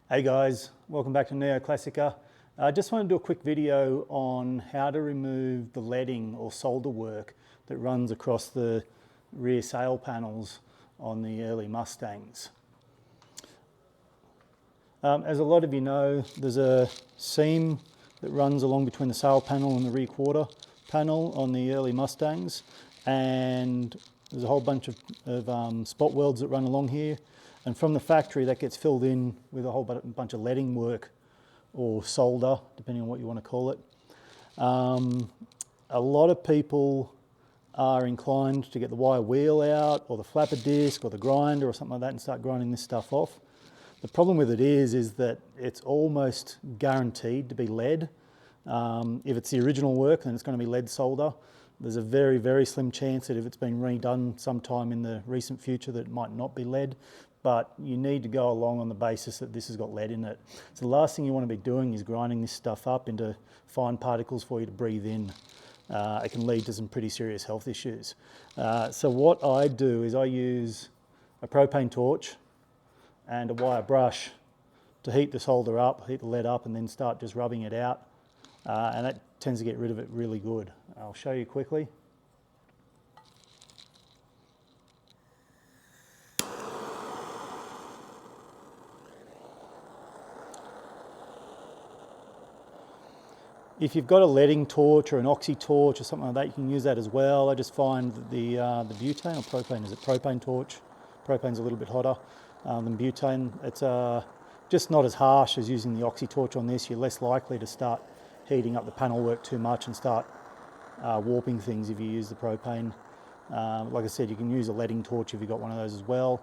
Hey guys, welcome back to Neoclassica. I just want to do a quick video on how to remove the leading or solder work that runs across the rear sail panels on the early Mustangs. As a lot of you know, there's a seam that runs along between the sail panel and the rear quarter panel on the early Mustangs, and there's a whole bunch of spot welds that run along here. And from the factory, that gets filled in with a whole bunch of leading work or solder, depending on what you want to call it. A lot of people are inclined to get the wire wheel out or the flapper disc or the grinder or something like that and start grinding this stuff off. The problem with it is that it's almost guaranteed to be lead. If it's the original work, then it's going to be lead solder. There's a very, very slim chance that if it's been redone sometime in the recent future that it might not be lead. But you need to go along on the basis that this has got lead in it. So the last thing you want to be doing is grinding this stuff up into fine particles for you to breathe in. It can lead to some pretty serious health issues. So what I do is I use a propane torch and a wire brush to heat the solder up, heat the lead up, and then start just rubbing it out. And that tends to get rid of it really good. I'll show you quickly. If you've got a leading torch or an oxy torch or something like that, you can use that as well. I just find that the butane or propane, is it propane torch? Propane's a little bit hotter than butane. It's just not as harsh as using the oxy torch on this. You're less likely to start heating up the panel work too much and start warping things if you use the propane. Like I said, you can use a leading torch if you've got one of those as well.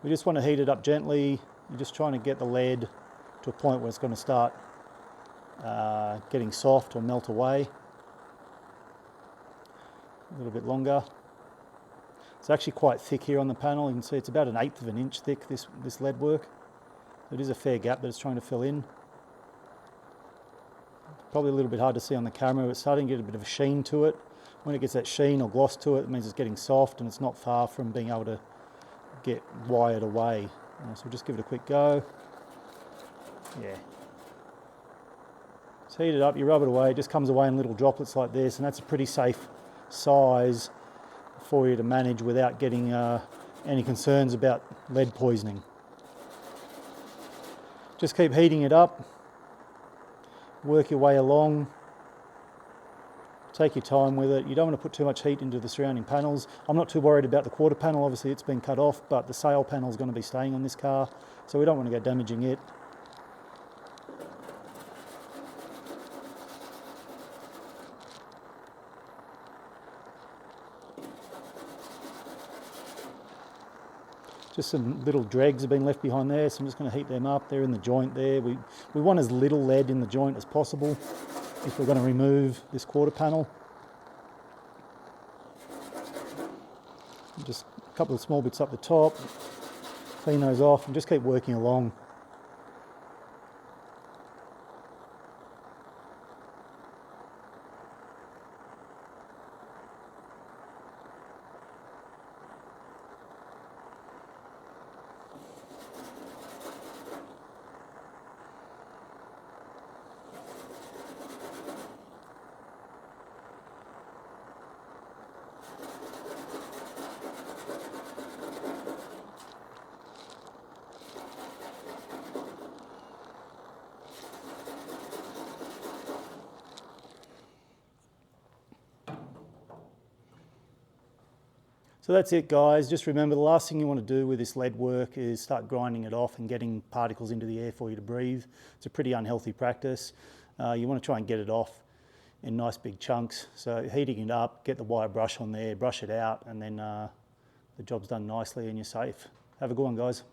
We just want to heat it up gently. You're just trying to get the lead to a point where it's going to start getting soft or melt away. A little bit longer. It's actually quite thick here on the panel. You can see it's about 1/8 of an inch thick, this lead work. It is a fair gap that it's trying to fill in. Probably a little bit hard to see on the camera, but it's starting to get a bit of a sheen to it. When it gets that sheen or gloss to it, it means it's getting soft and it's not far from being able to get wired away. So we'll just give it a quick go. Yeah. Just heat it up, you rub it away, it just comes away in little droplets like this, and that's a pretty safe size for you to manage without getting any concerns about lead poisoning. Just keep heating it up, work your way along, take your time with it. You don't want to put too much heat into the surrounding panels. I'm not too worried about the quarter panel, obviously it's been cut off, but the sail panel is going to be staying on this car, so we don't want to go damaging it. Just some little dregs have been left behind there, so I'm just going to heat them up. They're in the joint there. We want as little lead in the joint as possible if we're going to remove this quarter panel. Just a couple of small bits up the top, clean those off and just keep working along. So that's it, guys. Just remember, the last thing you want to do with this lead work is start grinding it off and getting particles into the air for you to breathe. It's a pretty unhealthy practice. You want to try and get it off in nice big chunks. So heating it up, get the wire brush on there, brush it out, and then the job's done nicely and you're safe. Have a good one, guys.